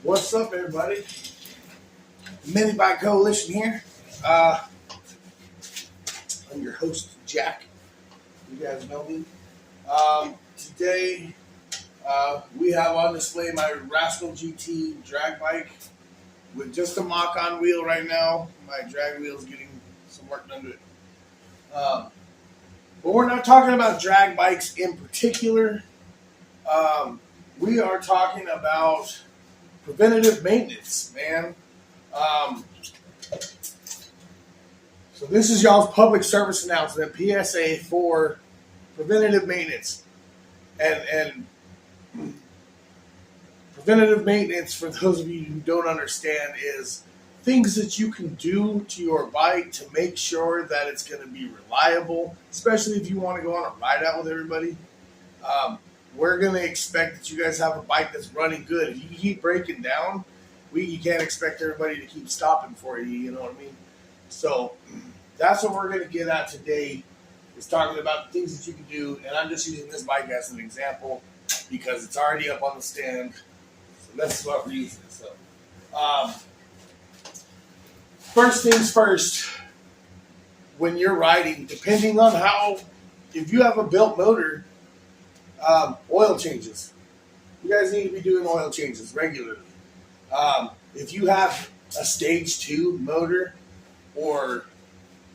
What's up, everybody? Mini Bike Coalition here. I'm your host, Jack. You guys know me. Today, we have on display my Rascal GT drag bike with just a mock-on wheel right now. My drag wheel is getting some work done to it. But we're not talking about drag bikes in particular. We are talking about preventative maintenance, man. So this is y'all's public service announcement, PSA for preventative maintenance. And preventative maintenance, for those of you who don't understand, is things that you can do to your bike to make sure that it's going to be reliable, especially if you want to go on a ride out with everybody. We're going to expect that you guys have a bike that's running good. If you keep breaking down, you can't expect everybody to keep stopping for you, you know what I mean? So that's what we're going to get at today, is talking about the things that you can do. And I'm just using this bike as an example because it's already up on the stand. So that's what we're using. So first things first, when you're riding, depending on if you have a built motor, oil changes. You guys need to be doing oil changes regularly. If you have a stage 2 motor or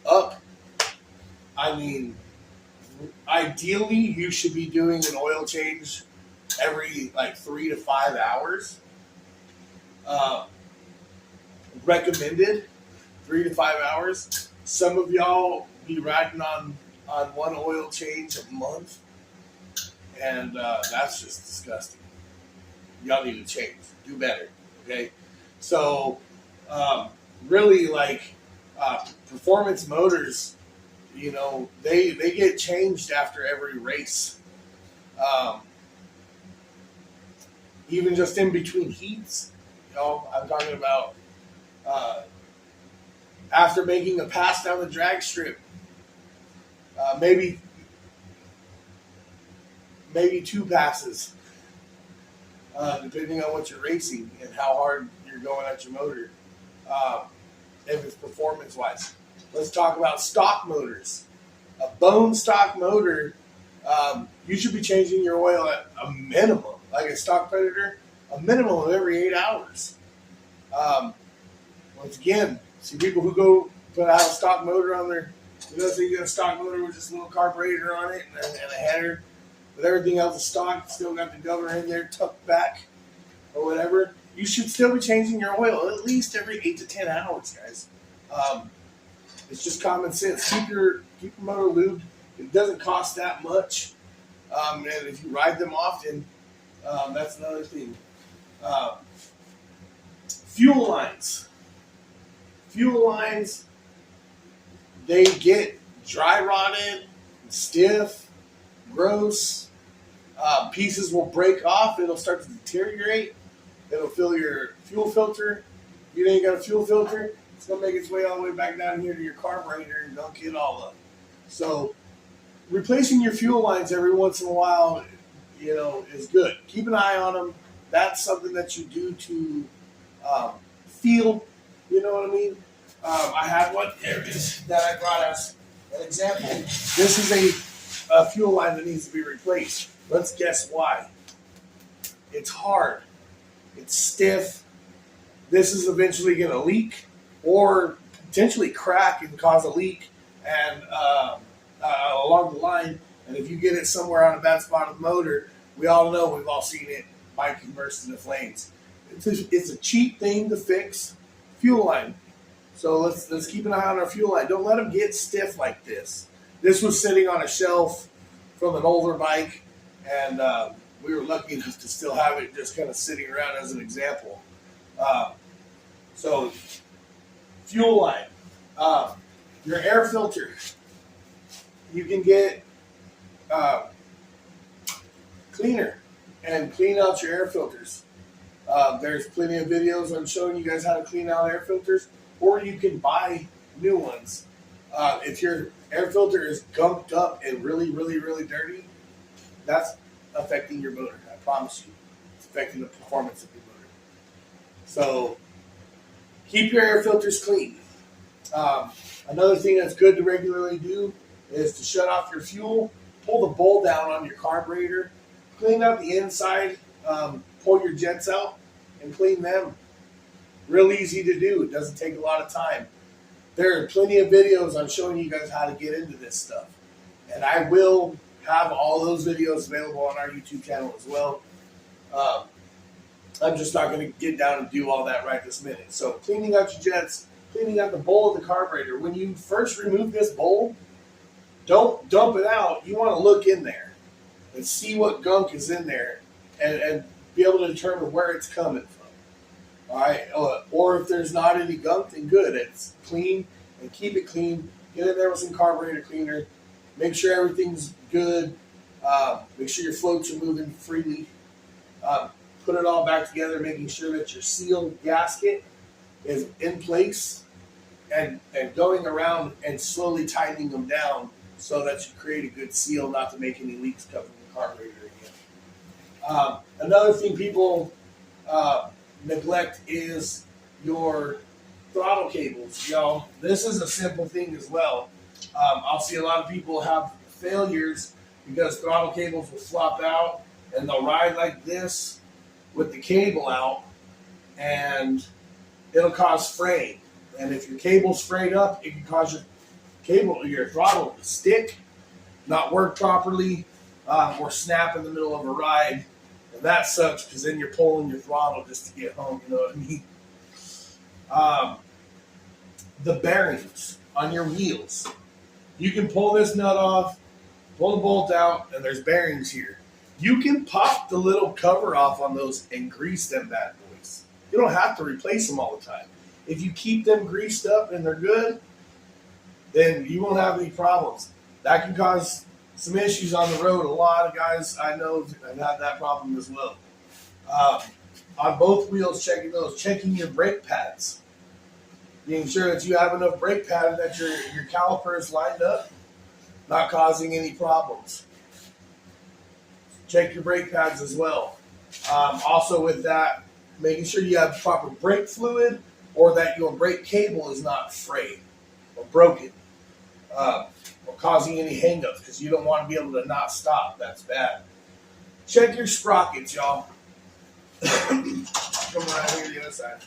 up, ideally you should be doing an oil change every 3 to 5 hours. Recommended 3 to 5 hours. Some of y'all be riding on one oil change a month. And that's just disgusting. Y'all need to change. Do better. Okay? So, really, performance motors, they get changed after every race. Even just in between heats. I'm talking about after making a pass down the drag strip. Maybe 2 passes, depending on what you're racing and how hard you're going at your motor, if it's performance-wise. Let's talk about stock motors. A bone stock motor, you should be changing your oil at a minimum, like a stock Predator, a minimum of every 8 hours. Once again, see people who go put out a stock motor on their, say you got a stock motor with just a little carburetor on it and a header, but everything else is stock, still got the governor in there tucked back or whatever. You should still be changing your oil at least every 8 to 10 hours, guys. It's just common sense. Keep your motor lubed. It doesn't cost that much, and if you ride them often, that's another thing. Fuel lines. Fuel lines, they get dry rotted, stiff, gross. Pieces will break off. It'll start to deteriorate. It'll fill your fuel filter. If you ain't got a fuel filter, it's going to make its way all the way back down here to your carburetor and gunk it all up. So replacing your fuel lines every once in a while, is good. Keep an eye on them. That's something that you do to feel, you know what I mean? I had one there that I brought as an example. This is a fuel line that needs to be replaced. Let's guess why. It's hard. It's stiff. This is eventually going to leak or potentially crack and cause a leak and along the line. And if you get it somewhere on a bad spot of the motor, we all know, we've all seen it, bike can burst into flames. It's a cheap thing to fix. Fuel line. So let's keep an eye on our fuel line. Don't let them get stiff like this. This was sitting on a shelf from an older bike, and we were lucky enough to still have it just kind of sitting around as an example. So fuel line. Your air filter. You can get cleaner and clean out your air filters. There's plenty of videos on showing you guys how to clean out air filters, or you can buy new ones. If your air filter is gunked up and really, really, really dirty, that's affecting your motor. I promise you. It's affecting the performance of your So keep your air filters clean. Another thing that's good to regularly do is to shut off your fuel, pull the bowl down on your carburetor, clean out the inside, pull your jets out, and clean them. Real easy to do. It doesn't take a lot of time. There are plenty of videos on showing you guys how to get into this stuff. And I will have all those videos available on our YouTube channel as well. I'm just not going to get down and do all that right this minute. So cleaning out your jets, cleaning out the bowl of the carburetor. When you first remove this bowl, don't dump it out. You want to look in there and see what gunk is in there and be able to determine where it's coming from. All right, or if there's not any gunk, then good. It's clean, and keep it clean. Get in there with some carburetor cleaner. Make sure everything's good. Make sure your floats are moving freely. Put it all back together, making sure that your sealed gasket is in place and going around and slowly tightening them down so that you create a good seal, not to make any leaks come from the carburetor again. Another thing people neglect is your throttle cables. Y'all, this is a simple thing as well. I'll see a lot of people have failures because throttle cables will flop out and they'll ride like this with the cable out, and it'll cause fraying. And if your cable's frayed up, it can cause your throttle to stick, not work properly, or snap in the middle of a ride. And that sucks because then you're pulling your throttle just to get home, you know what I mean? The bearings on your wheels. You can pull this nut off, pull the bolt out, and there's bearings here. You can pop the little cover off on those and grease them bad boys. You don't have to replace them all the time. If you keep them greased up and they're good, then you won't have any problems. That can cause some issues on the road. A lot of guys I know have had that problem as well. On both wheels, checking your brake pads. Being sure that you have enough brake pad that your caliper is lined up, not causing any problems. Check your brake pads as well. Also with that, making sure you have proper brake fluid or that your brake cable is not frayed or broken or causing any hangups, because you don't want to be able to not stop. That's bad. Check your sprockets, y'all. Come around here to the other side.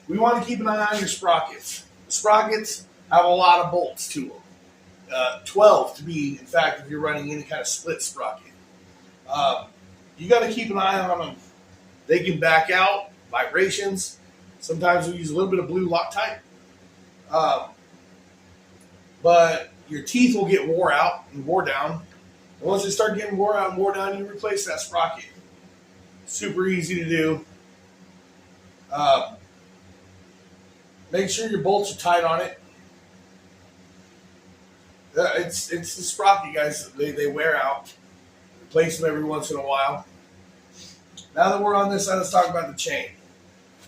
We want to keep an eye on your sprockets. The sprockets have a lot of bolts to them. 12 to be, in fact, if you're running any kind of split sprocket. You got to keep an eye on them. They can back out, vibrations. Sometimes we use a little bit of blue Loctite. But your teeth will get wore out and wore down. And once they start getting wore out and wore down, you replace that sprocket. Super easy to do. Make sure your bolts are tight on it. It's the sprocket, guys. They wear out. Replace them every once in a while. Now that we're on this side, let's talk about the chain.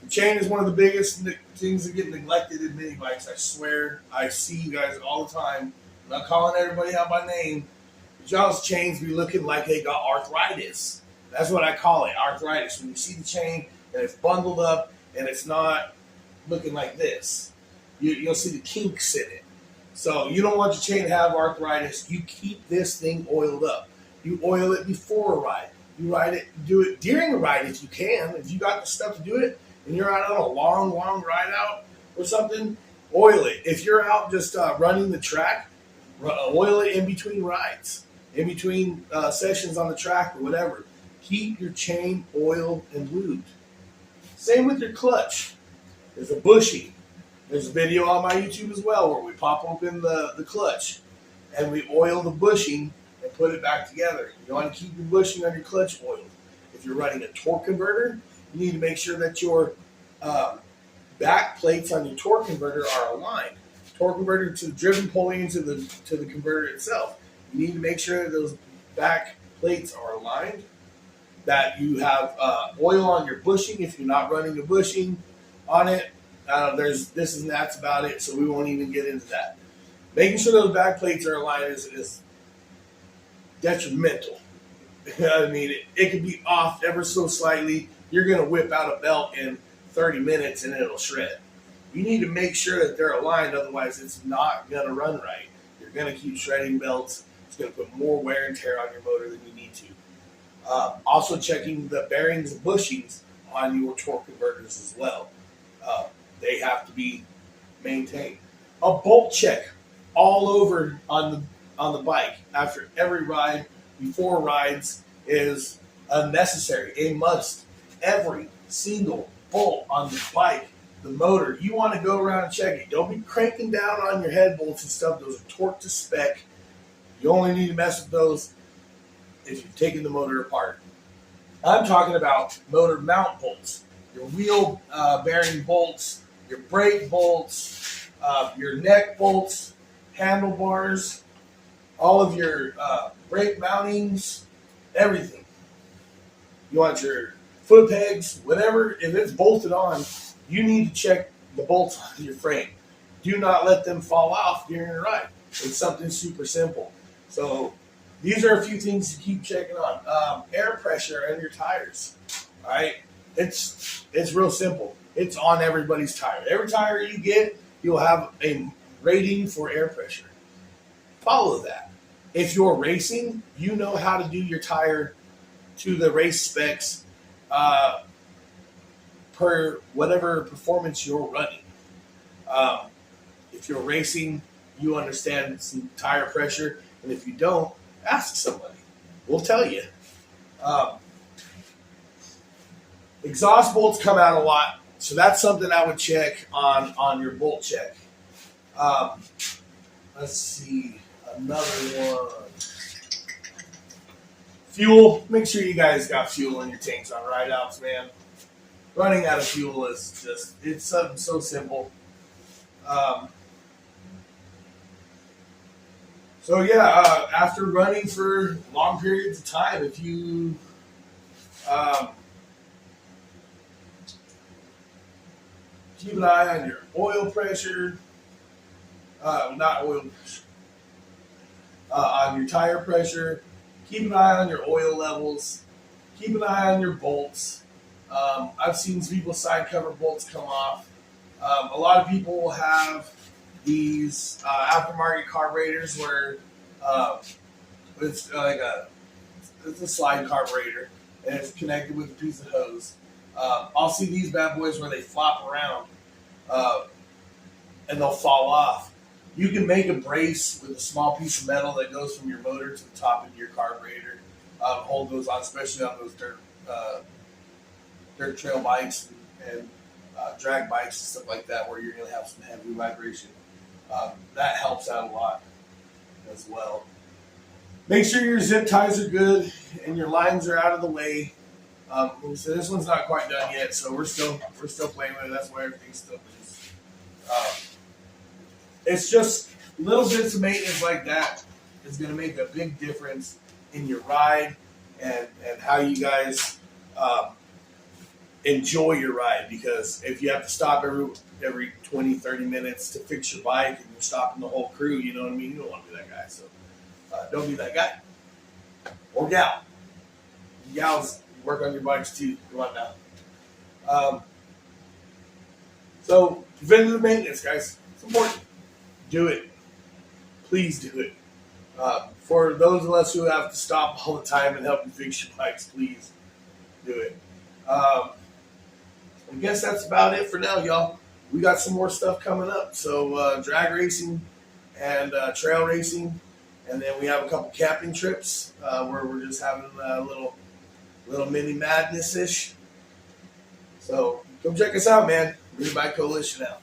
The chain is one of the biggest things that get neglected in mini bikes. I swear, I see you guys all the time. I'm not calling everybody out by name, but y'all's chains be looking like they got arthritis. That's what I call it, arthritis. When you see the chain and it's bundled up and it's not looking like this, you'll see the kinks in it. So you don't want your chain to have arthritis. You keep this thing oiled up. You oil it before a ride. You do it during a ride if you can. If you got the stuff to do it and you're out on a long ride out or something, oil it. If you're out just running the track, oil it in between rides, in between sessions on the track or whatever. Keep your chain oiled and lubed. Same with your clutch. There's a bushing. There's a video on my YouTube as well where we pop open the clutch and we oil the bushing and put it back together. You want to keep your bushing on your clutch oiled. If you're running a torque converter, you need to make sure that your back plates on your torque converter are aligned. Torque converter to the driven pulling into the converter itself. You need to make sure that those back plates are aligned, that you have oil on your bushing if you're not running a bushing on it. There's this and that's about it, so we won't even get into that. Making sure those back plates are aligned is detrimental. I mean, it could be off ever so slightly. you're going to whip out a belt in 30 minutes and it'll shred. You need to make sure that they're aligned, otherwise it's not going to run right. You're going to keep shredding belts. It's going to put more wear and tear on your motor than you need to. Also checking the bearings and bushings on your torque converters as well. They have to be maintained. A bolt check all over on the bike after every ride, before rides, is unnecessary, a must. Every single bolt on the bike, the motor, you want to go around and check it. Don't be cranking down on your head bolts and stuff. Those are torqued to spec. You only need to mess with those if you're taking the motor apart. I'm talking about motor mount bolts, your wheel bearing bolts, your brake bolts, your neck bolts, handlebars, all of your brake mountings, everything. You want your foot pegs, whatever, if it's bolted on, you need to check the bolts on your frame. Do not let them fall off during your ride. It's something super simple. So these are a few things to keep checking on. Air pressure on your tires. All right, it's real simple. It's on everybody's tire. Every tire you get, you'll have a rating for air pressure. Follow that. If you're racing, you know how to do your tire to the race specs per whatever performance you're running. If you're racing, you understand some tire pressure, and if you don't, ask somebody. We'll tell you. Exhaust bolts come out a lot, so that's something I would check on your bolt check. Let's see, another one. Fuel. Make sure you guys got fuel in your tanks on ride outs, man. Running out of fuel is just, it's something so simple. So yeah, after running for long periods of time, if you keep an eye on your oil pressure, not oil pressure, on your tire pressure, keep an eye on your oil levels, keep an eye on your bolts. I've seen people side cover bolts come off. A lot of people will have these aftermarket carburetors where it's like it's a slide carburetor and it's connected with a piece of hose. I'll see these bad boys where they flop around and they'll fall off. You can make a brace with a small piece of metal that goes from your motor to the top of your carburetor. Hold those on, especially on those dirt trail bikes and drag bikes and stuff like that, where you're going to have some heavy vibration. That helps out a lot as well. Make sure your zip ties are good and your lines are out of the way. So this one's not quite done yet, so we're still playing with it. That's why everything's still loose. It's just little bits of maintenance like that is going to make a big difference in your ride and how you guys enjoy your ride. Because if you have to stop every 20, 30 minutes to fix your bike and you're stopping the whole crew, you know what I mean? You don't want to be that guy. So don't be that guy. Or gal. Gals, work on your bikes too. Come on now. So preventative maintenance, guys. It's important. Do it. Please do it. For those of us who have to stop all the time and help you fix your bikes, please do it. I guess that's about it for now, y'all. We got some more stuff coming up. So drag racing and trail racing. And then we have a couple camping trips where we're just having a little mini madness-ish. So come check us out, man. Green Bike Coalition out.